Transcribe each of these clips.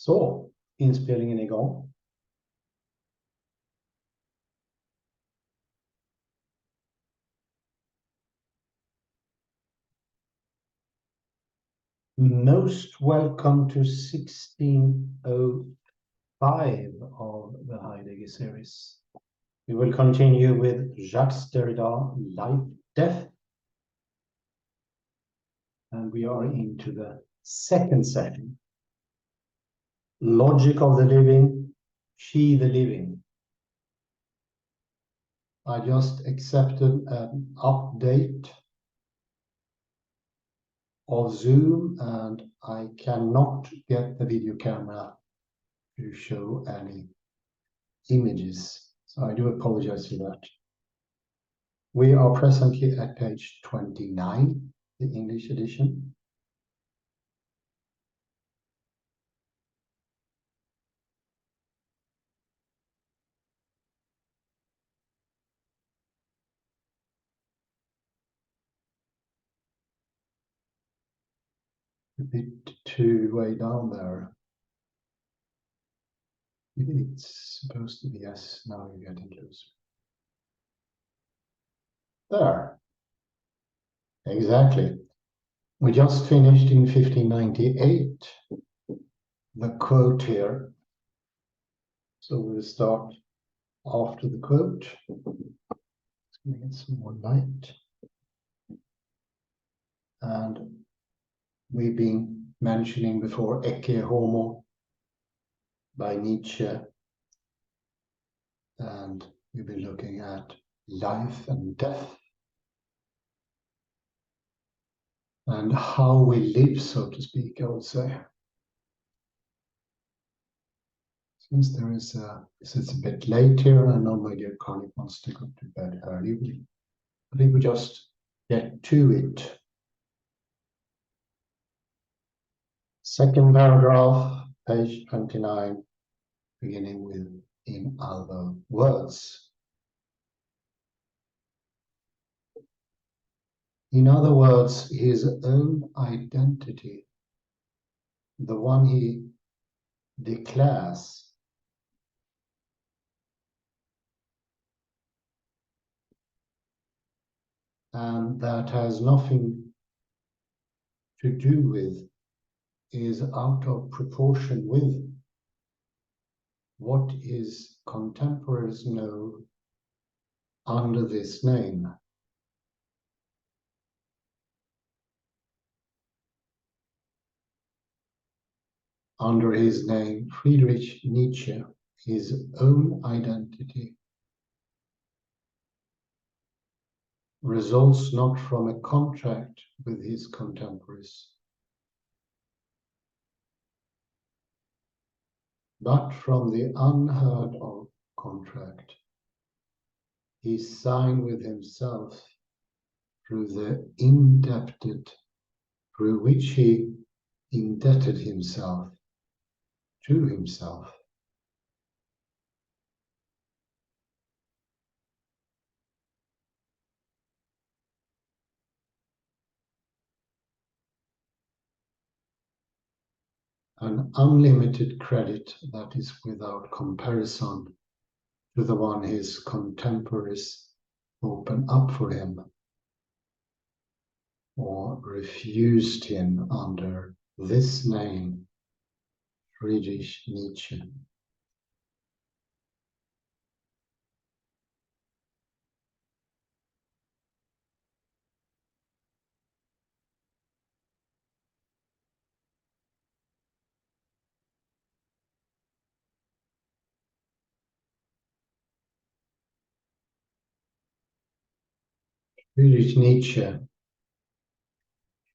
Så, inspelningen är igång. Most welcome to 1605 of the Heidegger series. We will continue with Jacques Derrida, Life, Death. And we are into the second session. Logic of the living, she the living. I just accepted an update of Zoom and I cannot get the video camera to show any images. So I do apologize for that. We are presently at page 29, the English edition. A bit too way down there. It's supposed to be yes, now you're getting closer. There. Exactly. We just finished in 1598 the quote here. So we'll start after the quote. Let's get some more light. And we've been mentioning before Ecce Homo by Nietzsche. And we've been looking at life and death. And how we live, so to speak, I would say. Since there is it's a bit late here, and I know my dear colleague wants to go to bed early. I think we just get to it. Second paragraph, page 29, beginning with in other words. In other words, his own identity, the one he declares, and that has nothing to do with, is out of proportion with what his contemporaries know under this name. Under his name, Friedrich Nietzsche, his own identity results not from a contract with his contemporaries, but from the unheard of contract he signed with himself through which he indebted himself to himself. An unlimited credit that is without comparison to the one his contemporaries opened up for him or refused him under this name, Friedrich Nietzsche. Friedrich Nietzsche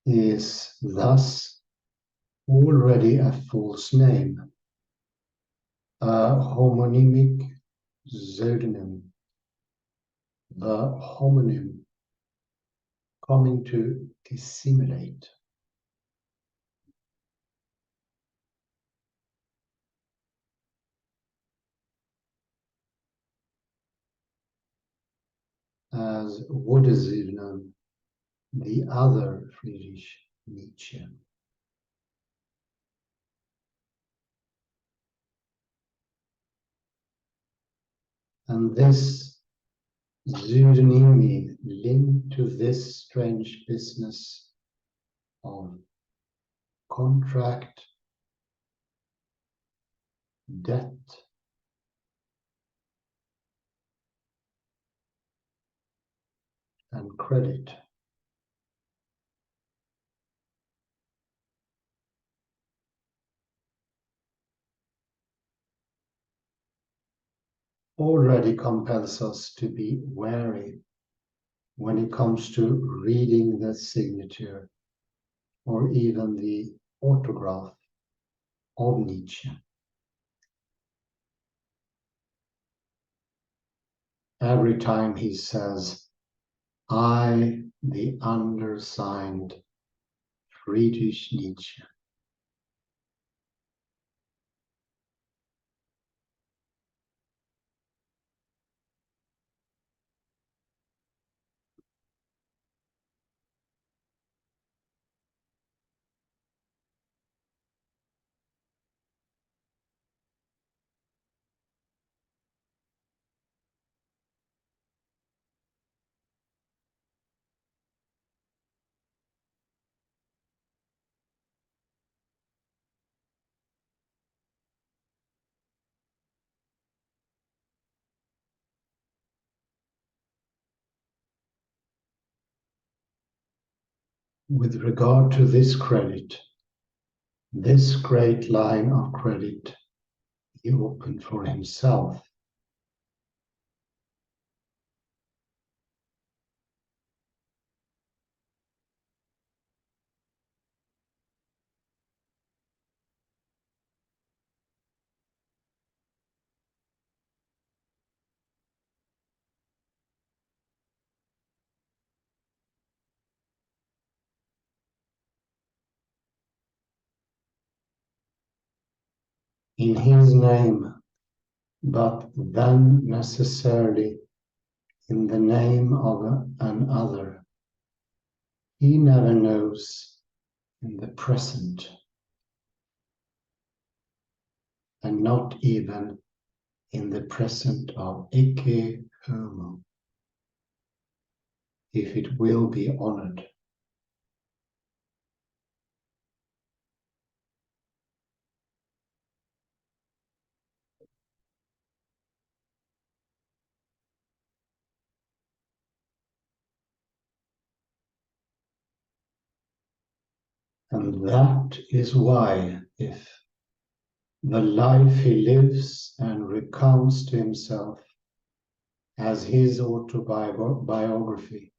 is thus already a false name, a homonymic pseudonym, the homonym coming to dissimulate. As would as if known the other Friedrich Nietzsche. And this pseudonymy linked to this strange business of contract, debt, and credit. Already compels us to be wary when it comes to reading the signature or even the autograph of Nietzsche. Every time he says, "I, the undersigned Friedrich Nietzsche." With regard to this credit, this great line of credit he opened for himself. In his name, but then necessarily in the name of another. He never knows in the present, and not even in the present of ecce homo, if it will be honored. And that is why, if the life he lives and recounts to himself as his autobiography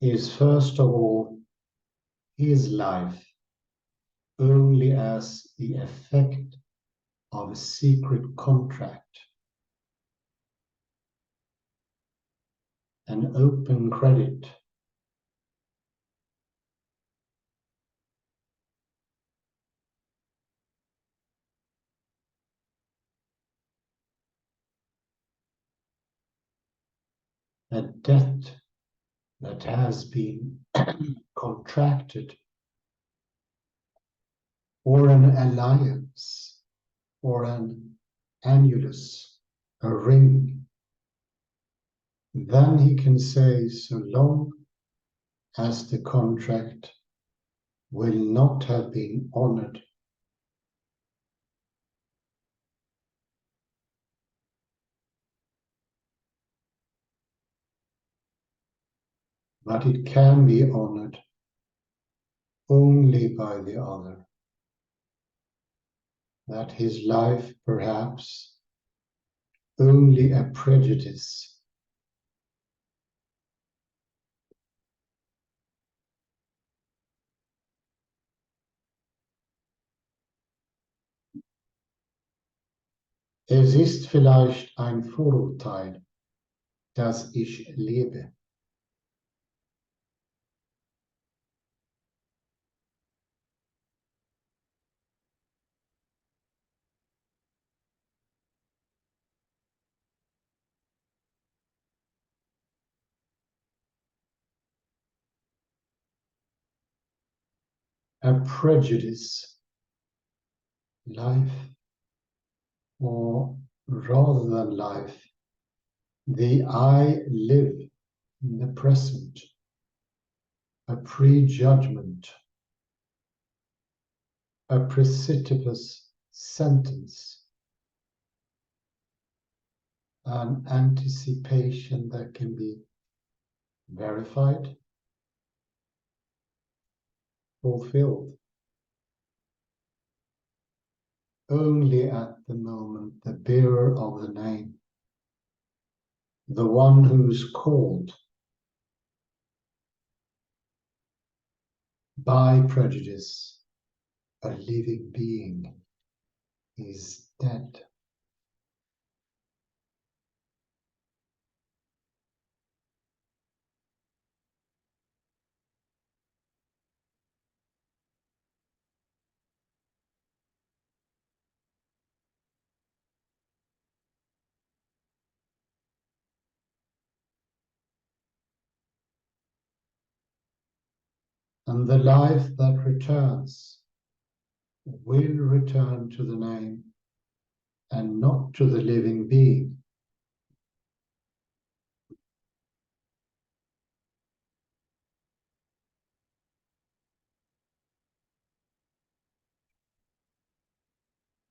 is first of all his life only as the effect of a secret contract, an open credit, a debt that has been contracted, or an alliance, or an annulus, a ring, then he can say, so long as the contract will not have been honored, but it can be honored only by the other, that his life perhaps only a prejudice, es ist vielleicht ein Vorurteil, das ich lebe. a prejudice, life, or rather than life, the I live in the present, a prejudgment, a precipitous sentence, an anticipation that can be verified, fulfilled. Only at the moment the bearer of the name, the one who's called by prejudice, a living being, is dead. And the life that returns will return to the name and not to the living being.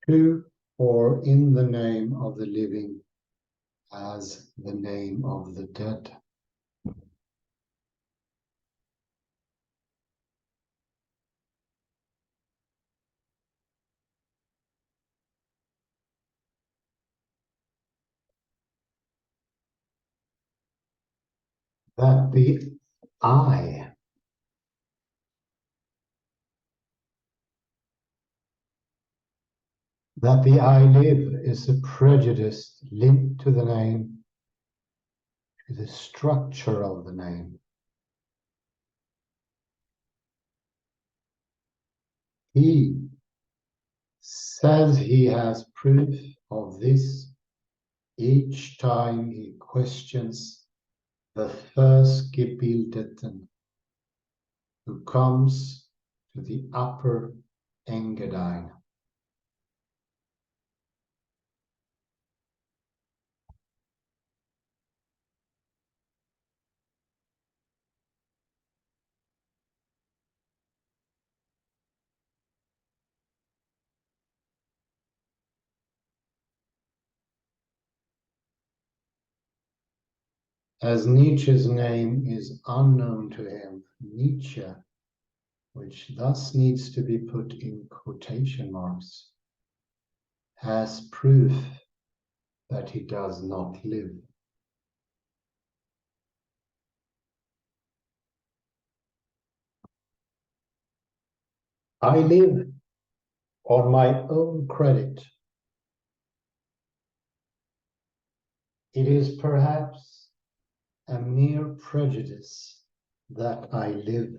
To or in the name of the living as the name of the dead. That the I, that the I live is a prejudice linked to the name, to the structure of the name. He says he has proof of this each time he questions the first Gebildeten who comes to the upper Engadine. As Nietzsche's name is unknown to him, Nietzsche, which thus needs to be put in quotation marks, has proof that he does not live. I live on my own credit. It is perhaps a mere prejudice that I live.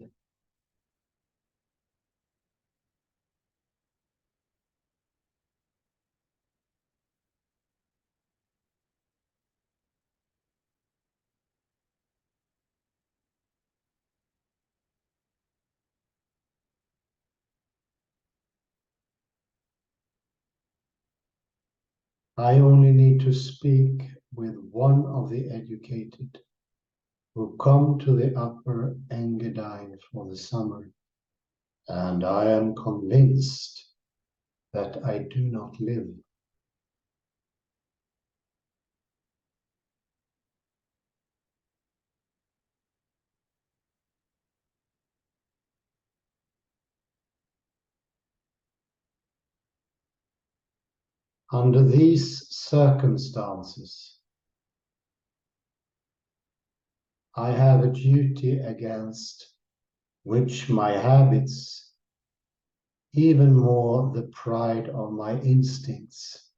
I only need to speak with one of the educated who come to the upper Engadine for the summer, and I am convinced that I do not live. Under these circumstances, I have a duty against which my habits, even more the pride of my instincts,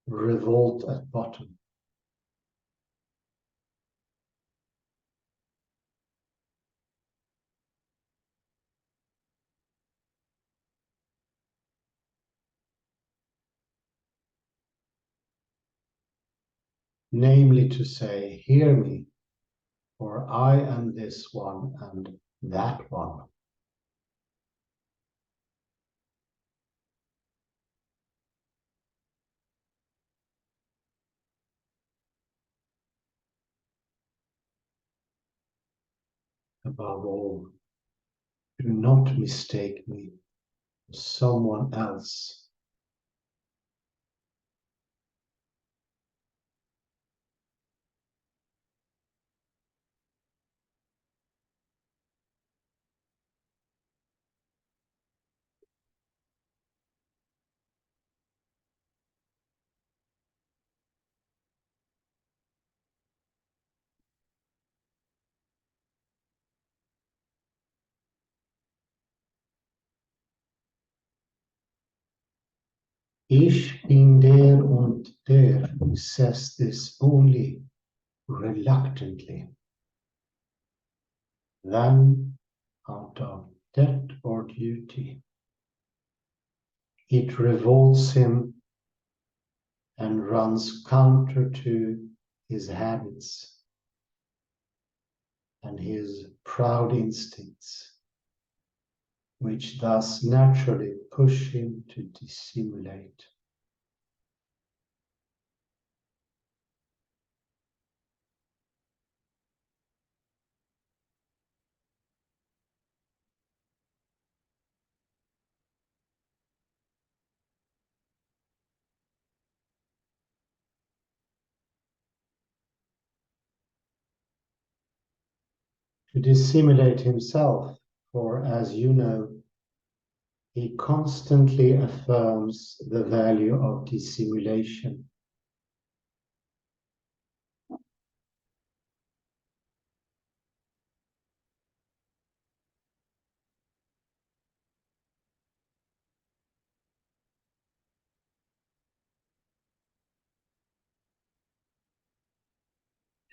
revolt at bottom. Namely to say, hear me, for I am this one and that one. above all, do not mistake me for someone else. Ich bin der und der who says this only reluctantly. Then, out of debt or duty, it revolts him and runs counter to his habits and his proud instincts, which thus naturally push him to dissimulate. To dissimulate himself, for as you know, he constantly affirms the value of dissimulation.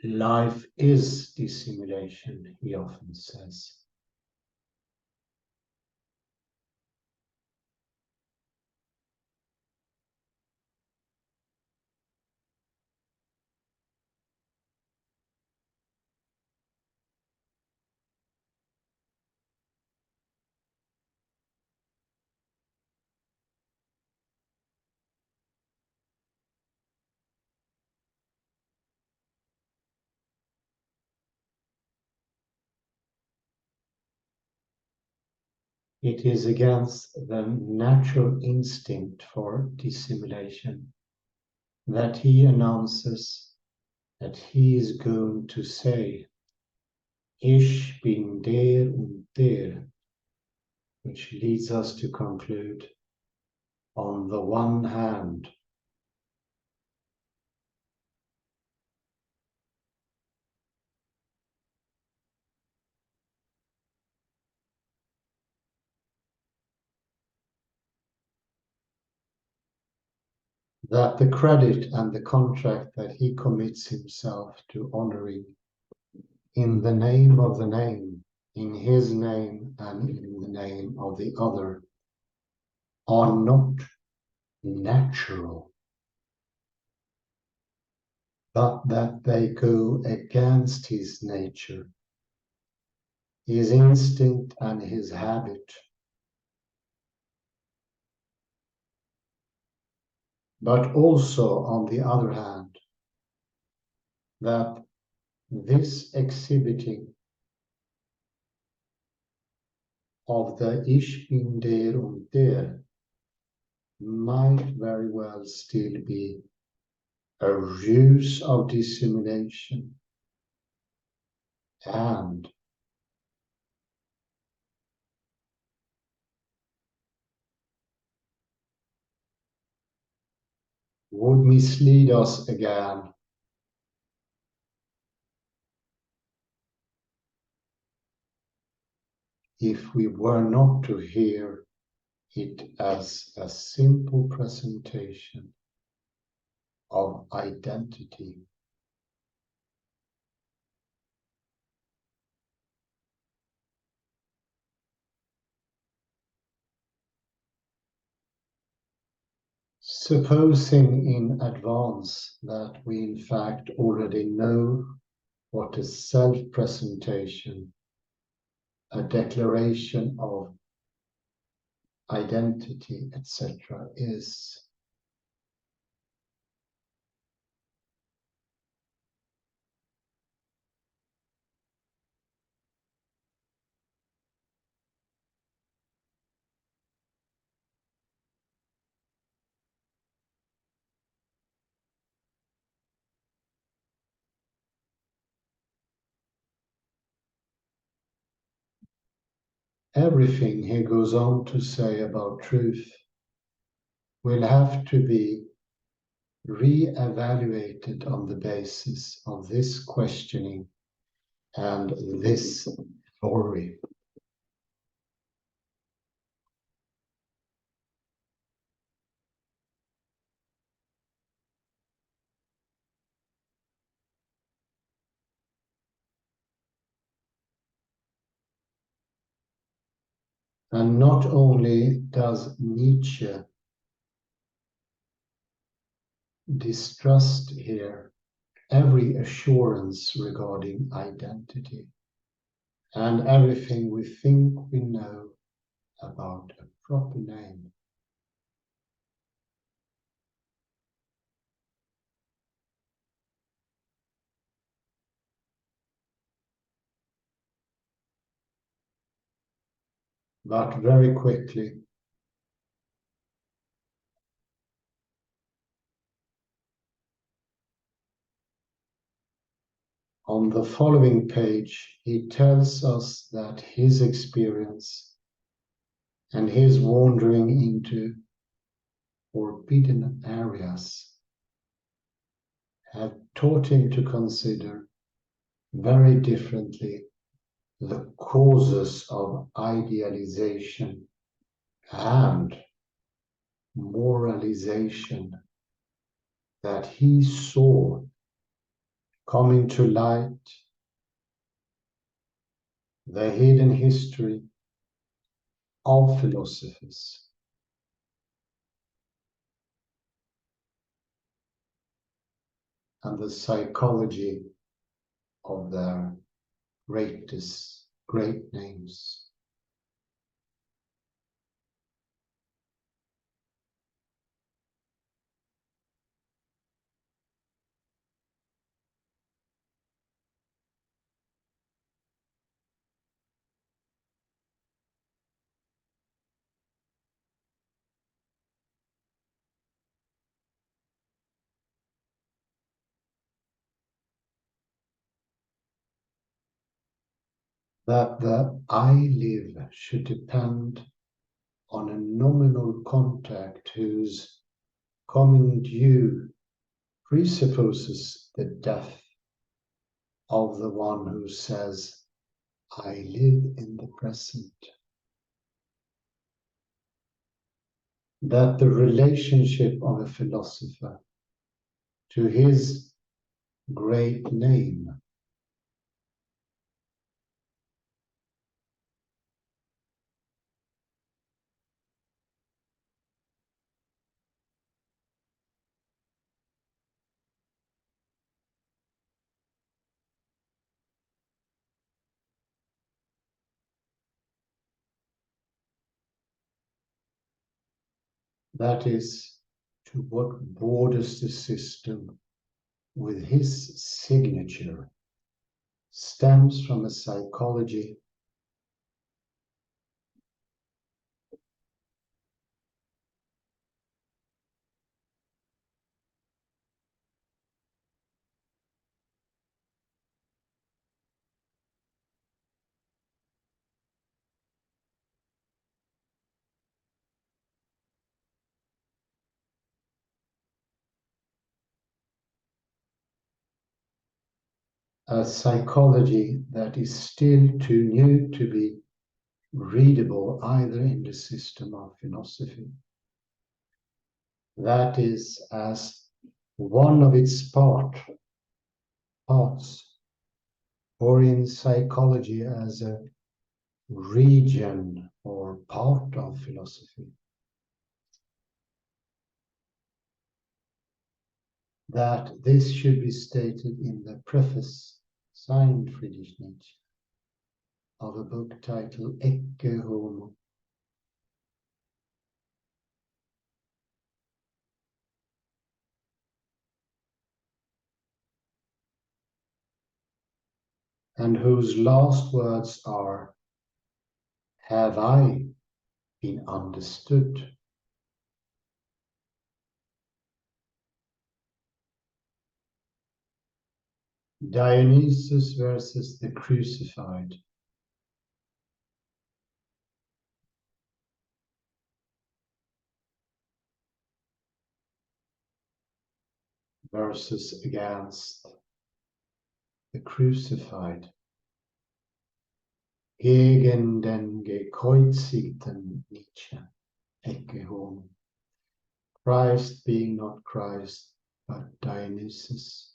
Life is dissimulation, he often says. It is against the natural instinct for dissimulation that he announces that he is going to say, Ich bin der und der, which leads us to conclude, on the one hand, that the credit and the contract that he commits himself to honoring in the name of the name, in his name and in the name of the other, are not natural, but that they go against his nature, his instinct and his habit. But also, on the other hand, that this exhibiting of the Ich bin der und der might very well still be a ruse of dissimulation and would mislead us again if we were not to hear it as a simple presentation of identity. Supposing in advance that we in fact already know what a self-presentation, a declaration of identity, etc. is. everything he goes on to say about truth will have to be re-evaluated on the basis of this questioning and this story. And not only does Nietzsche distrust here every assurance regarding identity and everything we think we know about a proper name, but very quickly on the following page, he tells us that his experience and his wandering into forbidden areas have taught him to consider very differently the causes of idealization and moralization that he saw coming to light, the hidden history of philosophers, and the psychology of their great names. That the I live should depend on a nominal contact whose coming due presupposes the death of the one who says, I live in the present. That the relationship of a philosopher to his great name that is, to what borders the system with his signature, stems from a psychology a psychology that is still too new to be readable either in the system of philosophy. That is, as one of its parts, or in psychology as a region or part of philosophy. That this should be stated in the preface, signed Friedrich Nietzsche, of a book titled Ecce Homo. And whose last words are, have I been understood? Dionysus versus the crucified. versus against the crucified. Gegen den gekreuzigten Nietzsche, Ecce Homo. Christ being not Christ, but Dionysus,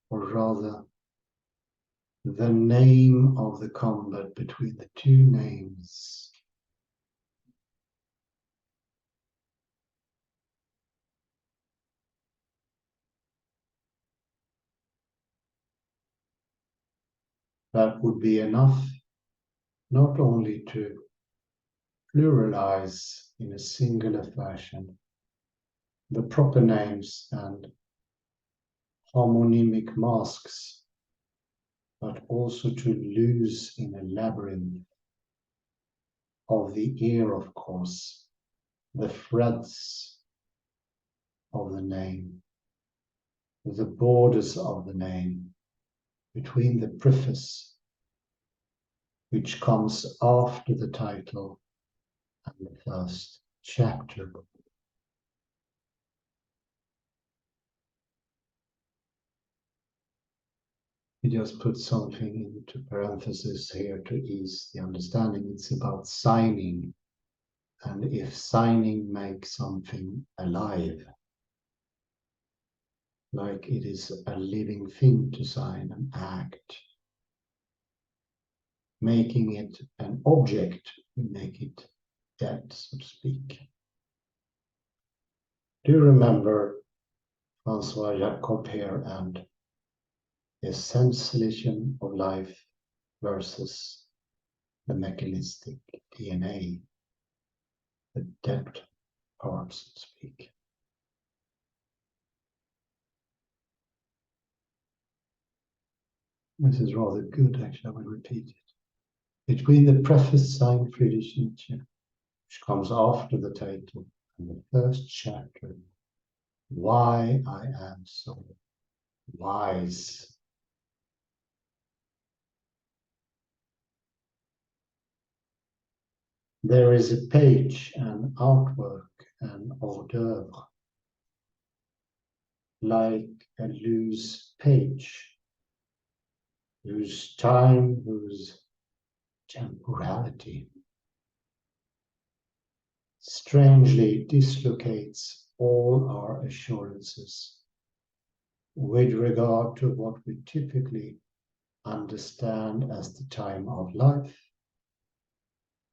or rather, the name of the combat between the two names. That would be enough not only to pluralize in a singular fashion the proper names and homonymic masks, but also to lose in a labyrinth of the ear, of course, the threads of the name, the borders of the name, between the preface, which comes after the title and the first chapter. We just put something into parentheses here to ease the understanding. It's about signing, and if signing makes something alive, like it is a living thing to sign, an act, making it an object, we make it dead, so to speak. Do you remember Francois Jacob here and the essentialism of life versus the mechanistic DNA, the dead part, so to speak? This is rather good, actually, I will repeat it. Between the preface signed Friedrich Nietzsche, which comes after the title, and the first chapter, Why I Am So Wise. There is a page, an artwork, an hors d'oeuvre, like a loose page, whose time, whose temporality strangely dislocates all our assurances with regard to what we typically understand as the time of life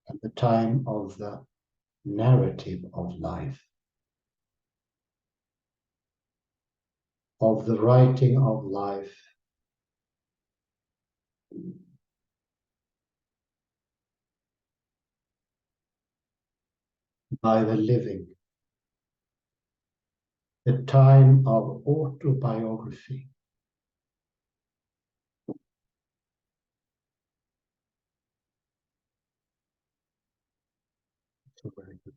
and the time of the narrative of life, of the writing of life, by the living, the time of autobiography. So very good.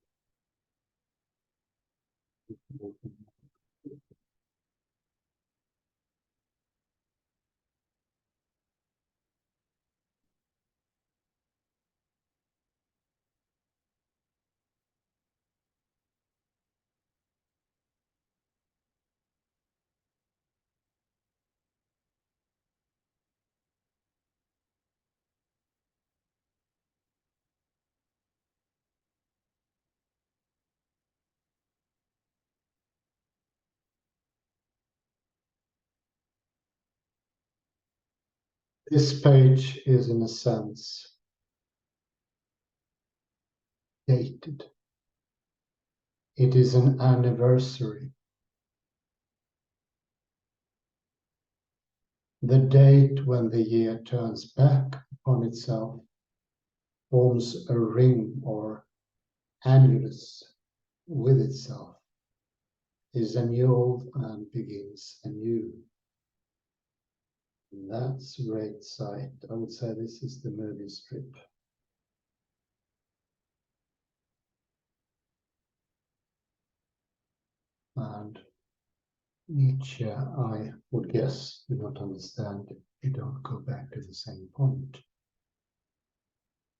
This page is, in a sense, dated. It is an anniversary. The date when the year turns back upon itself forms a ring or annulus with itself, is annulled and begins anew. And that's a great sight. I would say this is the movie strip. And Nietzsche, I would guess, do not understand if you don't go back to the same point.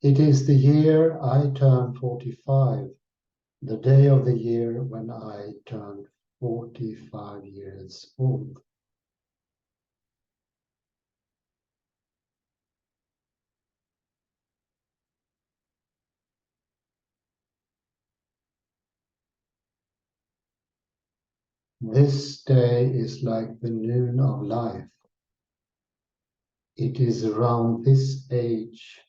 It is the year I turned 45, the day of the year when I turned 45 years old. This day is like the noon of life. It is around this age,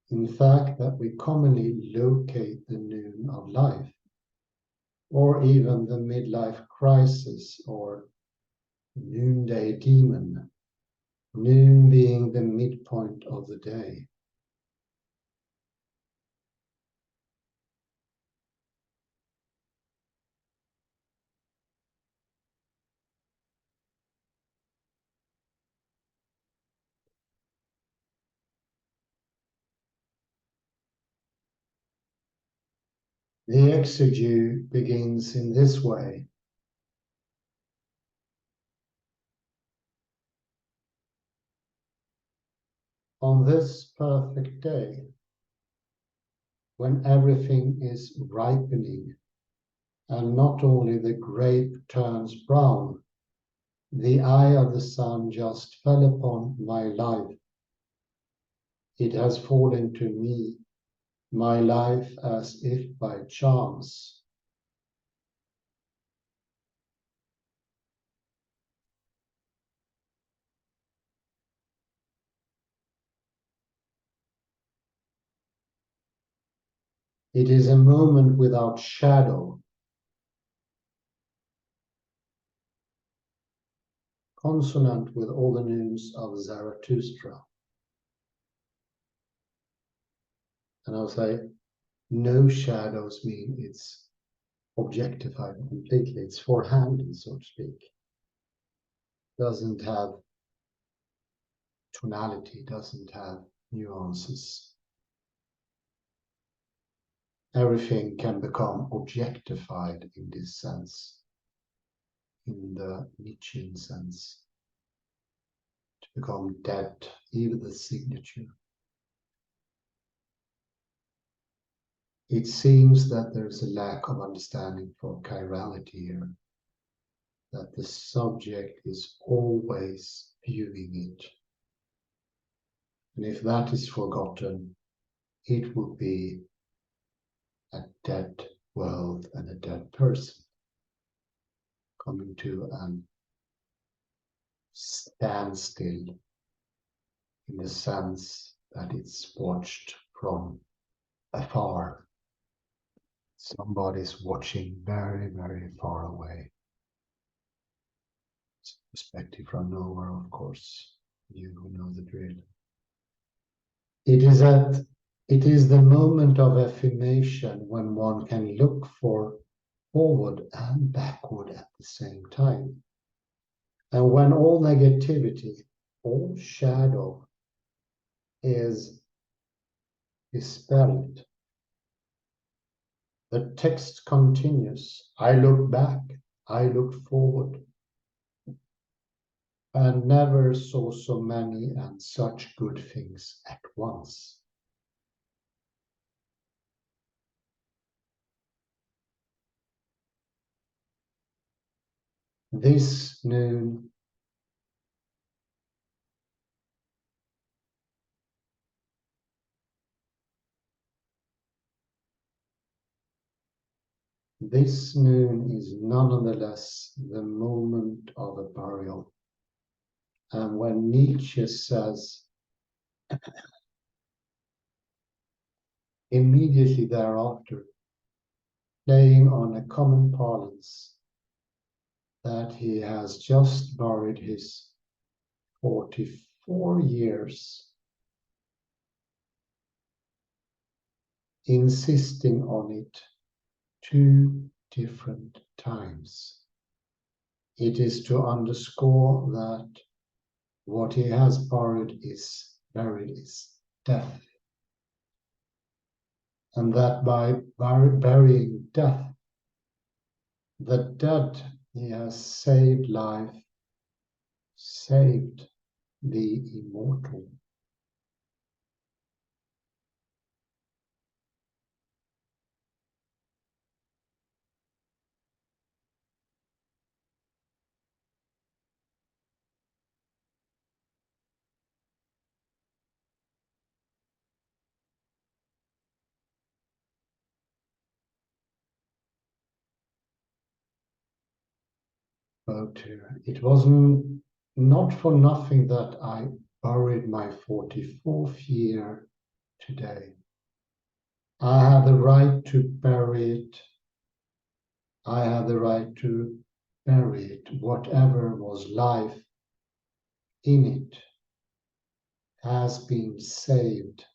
in fact, that we commonly locate the noon of life, or even the midlife crisis or noonday demon, noon being the midpoint of the day. The exegesis begins in this way. On this perfect day, when everything is ripening, and not only the grape turns brown, the eye of the sun just fell upon my life. It has fallen to me, my life as if by chance. It is a moment without shadow, consonant with all the noons of Zarathustra. And I'll say, no shadows mean it's objectified completely. It's four-handed, so to speak. Doesn't have tonality, doesn't have nuances. Everything can become objectified in this sense, in the Nietzschean sense, to become dead, even the signature. It seems that there's a lack of understanding for chirality here, that the subject is always viewing it. And if that is forgotten, it would be a dead world and a dead person coming to a standstill in the sense that it's watched from afar. Somebody's watching very, very far away. It's a perspective from nowhere, of course, you who know the drill. It is the moment of affirmation when one can look forward and backward at the same time. And when all negativity, all shadow is dispelled, the text continues. I look back, I looked forward, and never saw so many and such good things at once. This noon is nonetheless the moment of a burial. And when Nietzsche says, immediately thereafter, playing on a common parlance, that he has just buried his 44 years, insisting on it 2 different times. It is to underscore that what he has buried is death. And that by burying death, the dead, he has saved life, saved the immortal. quote here. It wasn't not for nothing that I buried my 44th year today. I had the right to bury it. I had the right to bury it. Whatever was life in it has been saved,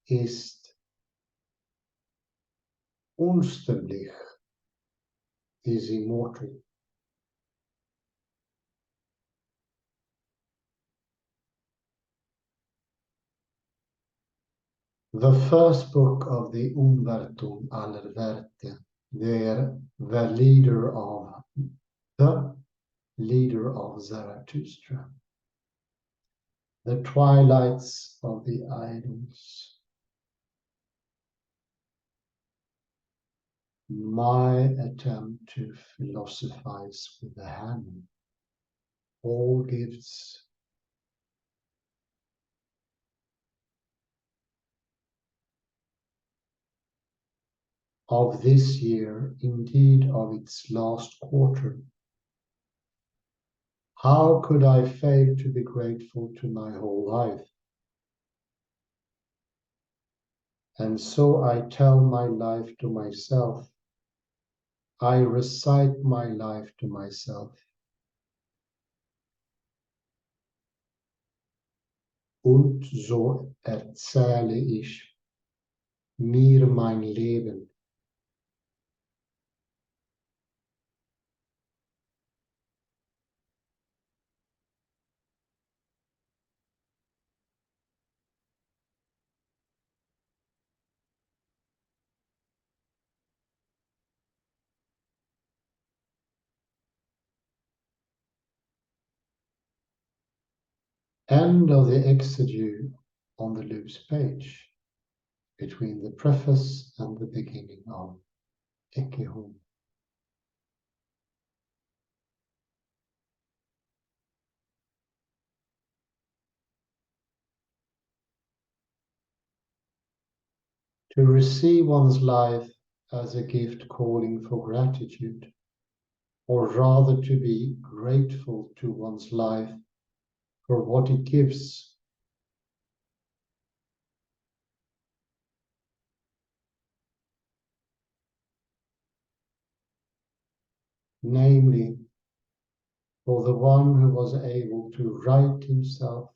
ist unsterblich, is immortal. The first book of the Umwertung aller Werte, the leader of Zarathustra, the twilights of the idols, my attempt to philosophize with the hand, all gifts of this year, indeed of its last quarter. How could I fail to be grateful to my whole life? And so I tell my life to myself. I recite my life to myself. Und so erzähle ich mir mein Leben. End of the exegy on the loose page, between the preface and the beginning of Ecce Homo. To receive one's life as a gift calling for gratitude, or rather to be grateful to one's life for what it gives. Namely, for the one who was able to write himself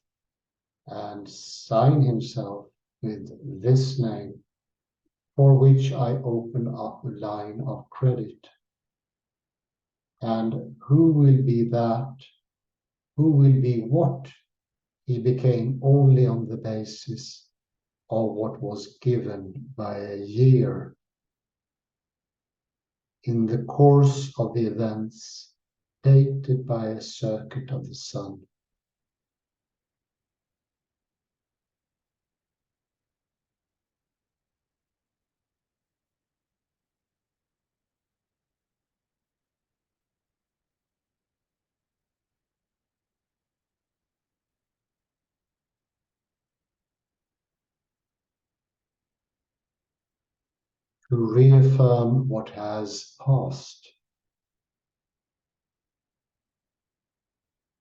and sign himself with this name, for which I open up a line of credit. And who will be that? Who will be what? He became only on the basis of what was given by a year in the course of the events dated by a circuit of the sun. To reaffirm what has passed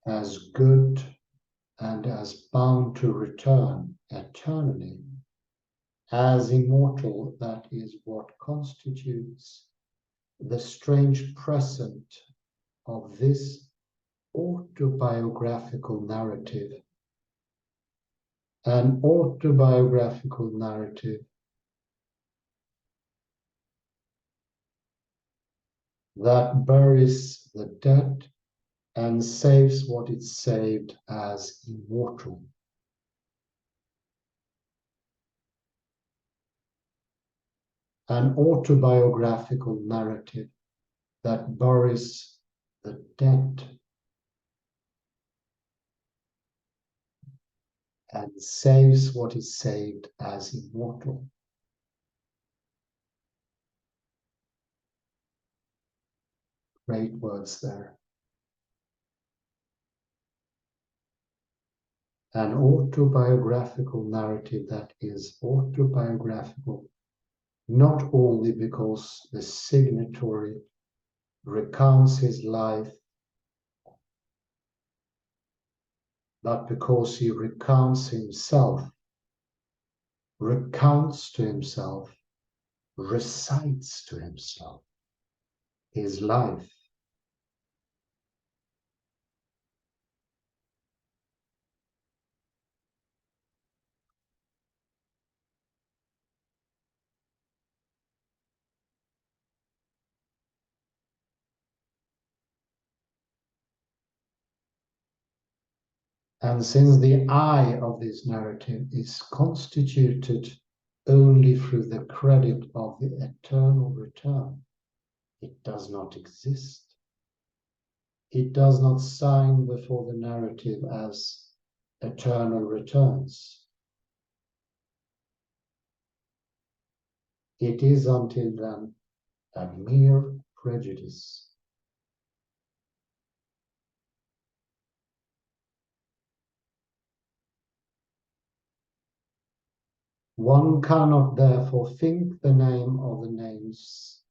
as good and as bound to return eternally, as immortal, that is what constitutes the strange present of this autobiographical narrative. An autobiographical narrative that buries the dead and saves what it saved as immortal. An autobiographical narrative that buries the dead and saves what is saved as immortal. Great words there. An autobiographical narrative that is autobiographical, not only because the signatory recounts his life, but because he recounts himself, recounts to himself, recites to himself his life. And since the I of this narrative is constituted only through the credit of the eternal return, it does not exist. It does not sign before the narrative as eternal returns. It is until then a mere prejudice. One cannot therefore think the name of the names,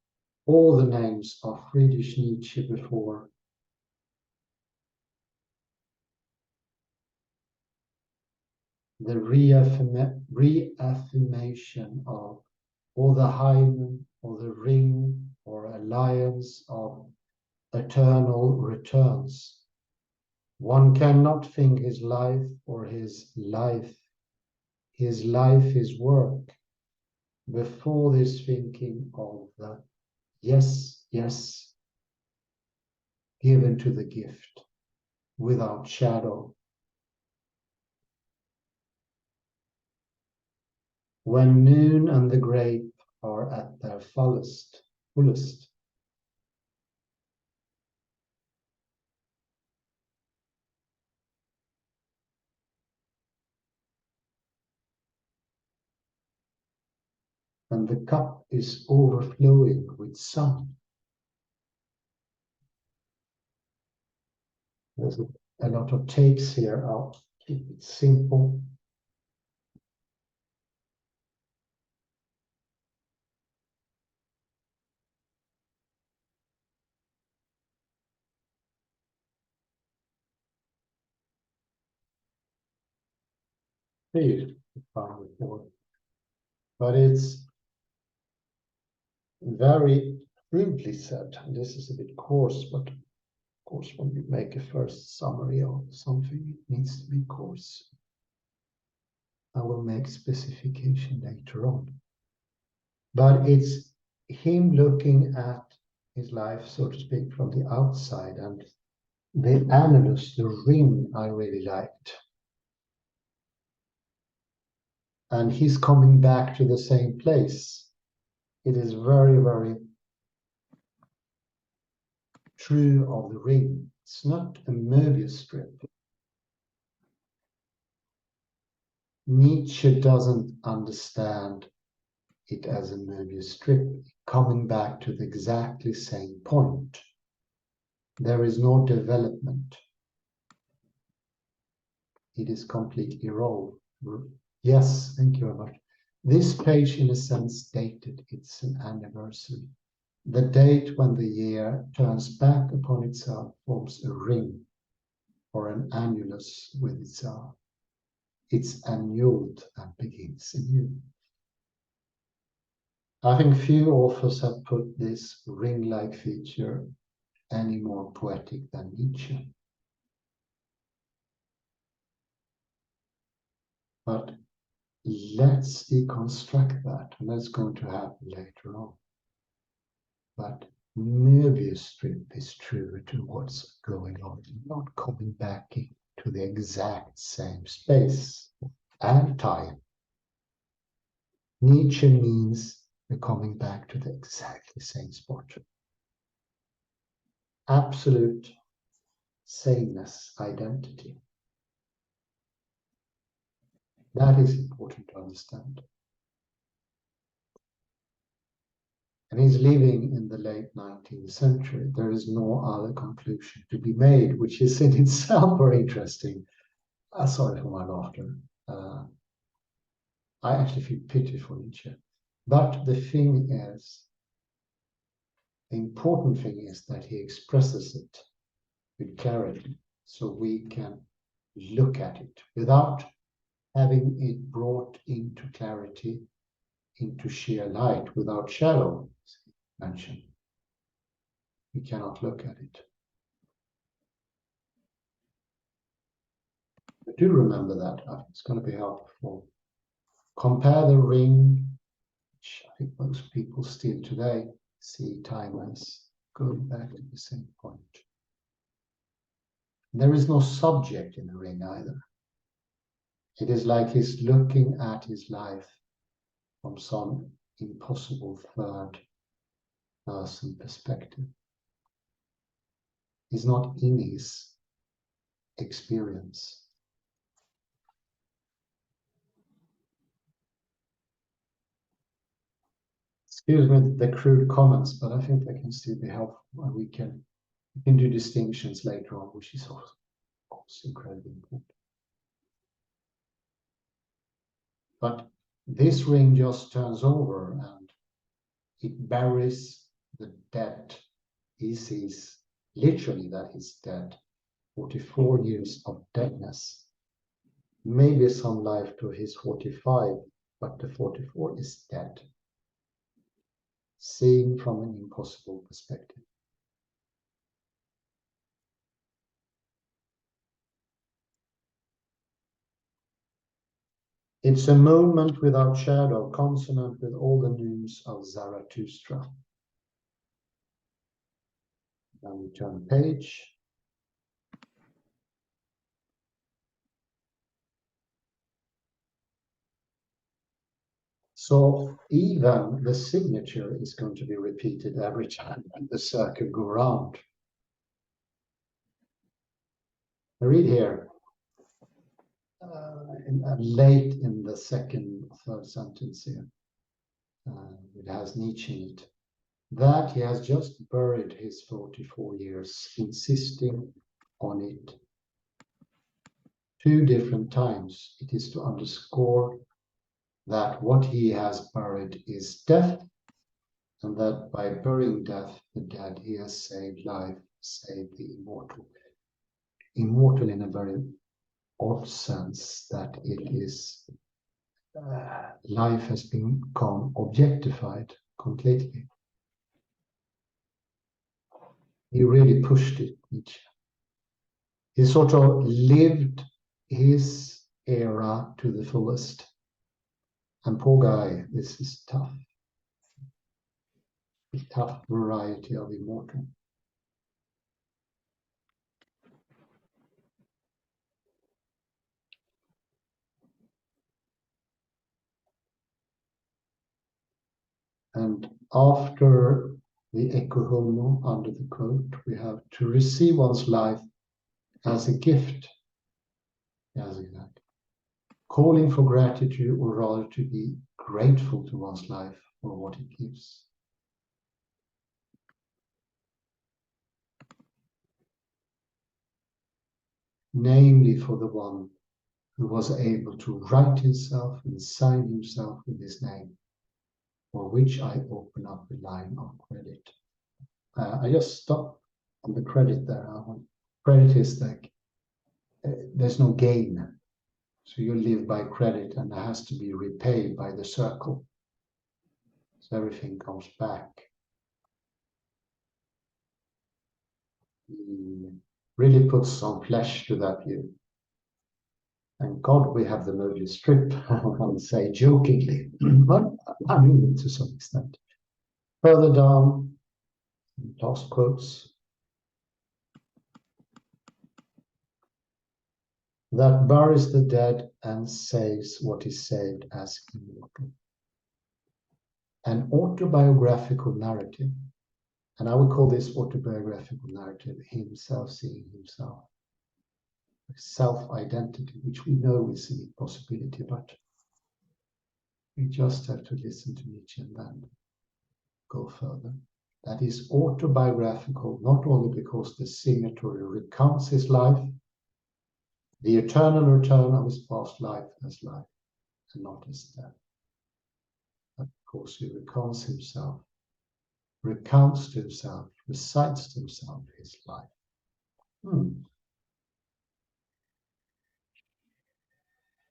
all the names of Friedrich Nietzsche before the reaffirmation of, or the hymen, or the ring, or alliance of eternal returns. One cannot think his life or his life, his work, before this thinking of the yes, yes, given to the gift without shadow. When noon and the grape are at their fullest, and the cup is overflowing with sun. There's a lot of takes here. I'll keep it simple. Here, but it's very crudely said. This is a bit coarse, but of course, when you make a first summary of something, it needs to be coarse. I will make specification later on. But it's him looking at his life, so to speak, from the outside, and the annulus, the ring, I really liked. And he's coming back to the same place. It is very, very true of the ring. It's not a Möbius strip. Nietzsche doesn't understand it as a Möbius strip, coming back to the exactly same point. There is no development. It is completely rolled. Yes, thank you very much. This page, in a sense, dated. It's an anniversary. The date when the year turns back upon itself forms a ring or an annulus with itself. It's annulled and begins anew. I think few authors have put this ring-like feature any more poetic than Nietzsche. But let's deconstruct that, and that's going to happen later on. But Möbius strip is true to what's going on, not coming back to the exact same space and time. Nietzsche means the coming back to the exactly same spot. Absolute sameness, identity. That is important to understand. And he's living in the late 19th century. There is no other conclusion to be made, which is in itself very interesting. Sorry for my laughter. I actually feel pity for Nietzsche. But the thing is, The important thing is that he expresses it with clarity, so we can look at it without having it brought into clarity, into sheer light, without shadow, mentioned. We cannot look at it. But do remember that. I think it's going to be helpful. Compare the ring, which I think most people still today see time as going back to the same point. There is no subject in the ring either. It is like he's looking at his life from some impossible third person perspective. He's not in his experience. Excuse me the crude comments, but I think they can still be helpful, and we can do distinctions later on, which is also incredibly important. But this ring just turns over and it buries the dead. He sees literally that he's dead. 44 years of deadness. Maybe some life to his 45, but the 44 is dead. Seen from an impossible perspective. It's a moment without shadow, consonant with all the news of Zarathustra. Now we turn page. So even the signature is going to be repeated every time the circle goes round. I read here, late in the second or third sentence here, it has Nietzsche in it, that he has just buried his 44 years, insisting on it 2 different times. It is to underscore that what he has buried is death, and that by burying death, the dead, he has saved life, saved the immortal. Immortal in a very odd sense, that it is, life has become objectified completely. He really pushed it, Nietzsche. He sort of lived his era to the fullest. And poor guy, this is tough. A tough variety of immortal. And after the ecce homo, under the quote, we have to receive one's life as a gift. Yes, exactly. Calling for gratitude, or rather to be grateful to one's life for what it gives. Namely for the one who was able to write himself and sign himself with his name, for which I open up a line of credit. I just stop on the credit there. Credit is like, there's no gain. So you live by credit, and it has to be repaid by the circle. So everything comes back. He really puts some flesh to that view. Thank God we have the movie strip, I would say jokingly, but I mean it to some extent. Further down, last quotes. That buries the dead and saves what is saved as immortal. An autobiographical narrative, and I would call this autobiographical narrative himself seeing himself. Self-identity, which we know is a possibility, but we just have to listen to Nietzsche and then go further. That is autobiographical, not only because the signatory recounts his life, the eternal return of his past life as life, and not as death. But of course, he recounts himself recounts to himself, recites to himself his life.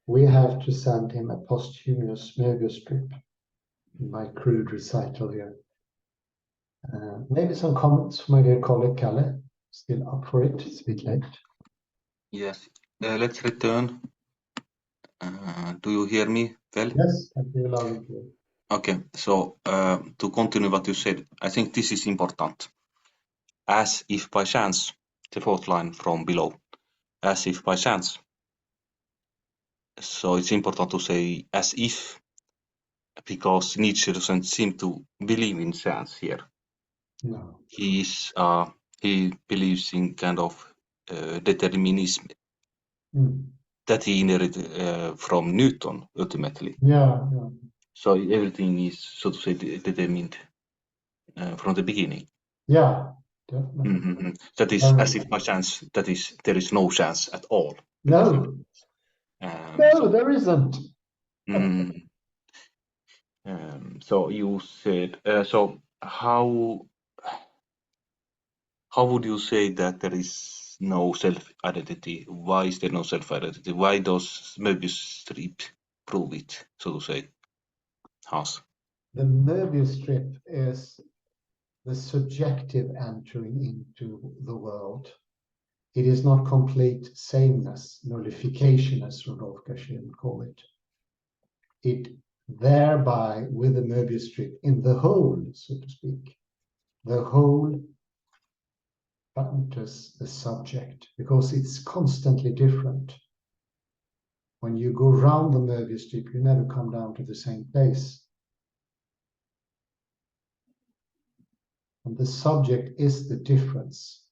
We have to send him a posthumous Möbius strip in my crude recital here. Maybe some comments from my dear colleague Kalle. Still up for it, it's a bit late. Yes, let's return. Do you hear me well? Yes, I feel loud and clear. Okay, so to continue what you said, I think this is important. As if by chance, the fourth line from below, as if by chance. So it's important to say as if, because Nietzsche doesn't seem to believe in chance here. No. He believes in kind of determinism that he inherited from Newton ultimately. Yeah. So everything is, so to say, determined from the beginning. Yeah, definitely. Mm-hmm. That is as if by chance, that is, there is no chance at all. No, there isn't. So you said, so how would you say that there is no self-identity? Why is there no self-identity? Why does Möbius strip prove it, so to say, Hans? The Möbius strip is the subjective entering into the world. It is not complete sameness, nullification, as Rodolphe Gasché would call it. It thereby, with the Möbius strip, in the whole, so to speak, the whole enters the subject, because it's constantly different. When you go round the Möbius strip, you never come down to the same place. And the subject is the difference.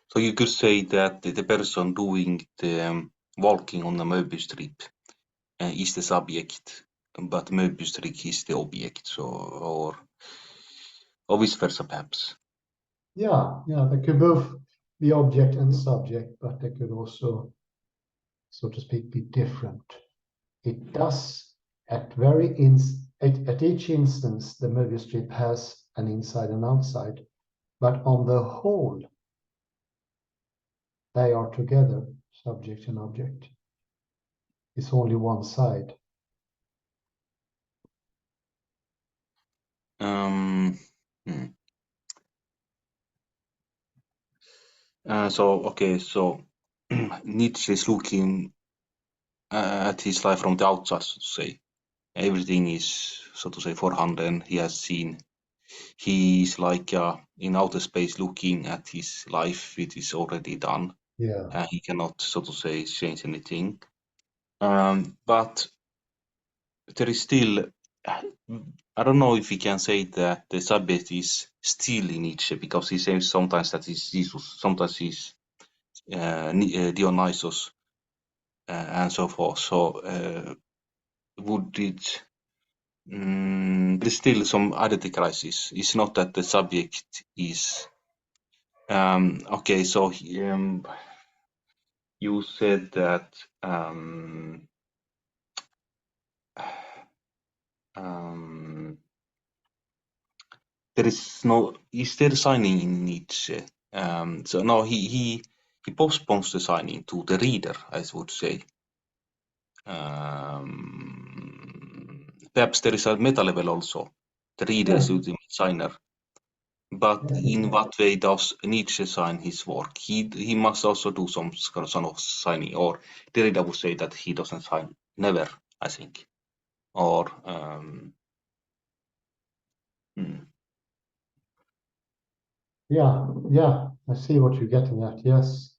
So you could say that the person doing the walking on the Möbius strip is the subject, but Möbius strip is the object, so, or vice versa, perhaps. Yeah, they could both be object and subject, but they could also, so to speak, be different. It does at each instance, the Möbius strip has an inside and outside, but on the whole, they are together, subject and object. It's only one side. So Nietzsche is looking at his life from the outside, so to say. Everything is, so to say, forehand. He has seen. He is like in outer space looking at his life, which is already done. Yeah. He cannot, so to say, change anything. But there is still, I don't know if we can say that the subject is still in Nietzsche, because he says sometimes that he's Jesus, sometimes he's Dionysus, and so forth. So would it, there's still some identity crisis. It's not that the subject is, okay, so you said that there is there signing in Nietzsche? So no, he postpones the signing to the reader, I would say. Perhaps there is a meta level also. The reader is ultimate signer. But in what way does Nietzsche sign his work? He must also do some sort of signing, or Derrida would say that he doesn't sign, never, I think. Or Yeah, I see what you're getting at, yes.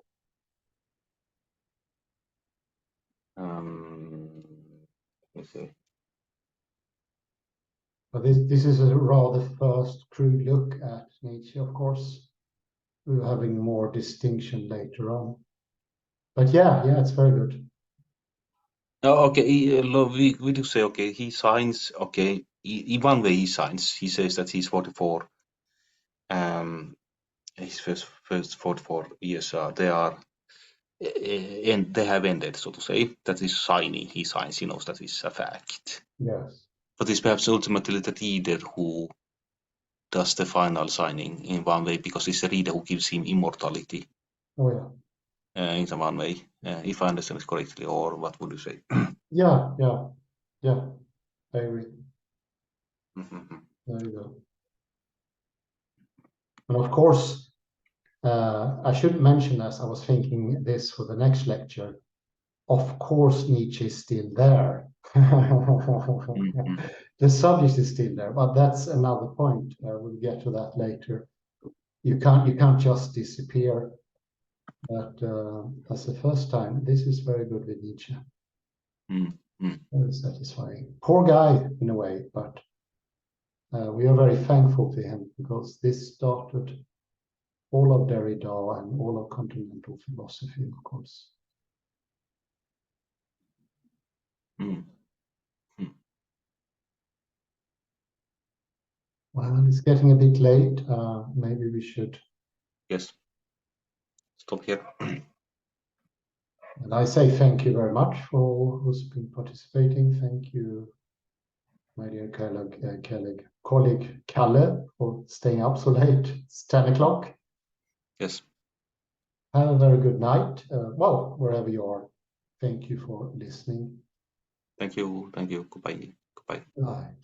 let me see. But this is a rather first crude look at Nietzsche, of course. We're having more distinction later on. But yeah, it's very good. Oh, okay, we do say, okay, he signs, okay, in one way he signs. He says that he's 44. His first 44 years, they are, and they have ended, so to say. That is signing. He signs, he knows that is a fact. Yes. But it's perhaps ultimately the reader who does the final signing in one way, because it's the reader who gives him immortality. Oh yeah. In some one way, if I understand it correctly, or what would you say? Yeah, I agree. Mhm. There you go. And of course, I should mention, as I was thinking this for the next lecture, of course Nietzsche is still there. Mhm. The subject is still there, but that's another point. We'll get to that later. You can't just disappear. But that's the first time. This is very good with Nietzsche. Very satisfying. Poor guy in a way, but we are very thankful to him, because this started all of Derrida and all of continental philosophy, of course. Well, it's getting a bit late. Maybe we should. Yes. Stop here. And I say thank you very much for all who's been participating. Thank you, my dear colleague Kalle, for staying up so late. It's 10 o'clock. Yes. Have a very good night. Well, wherever you are. Thank you for listening. Thank you. Goodbye. Bye. Bye.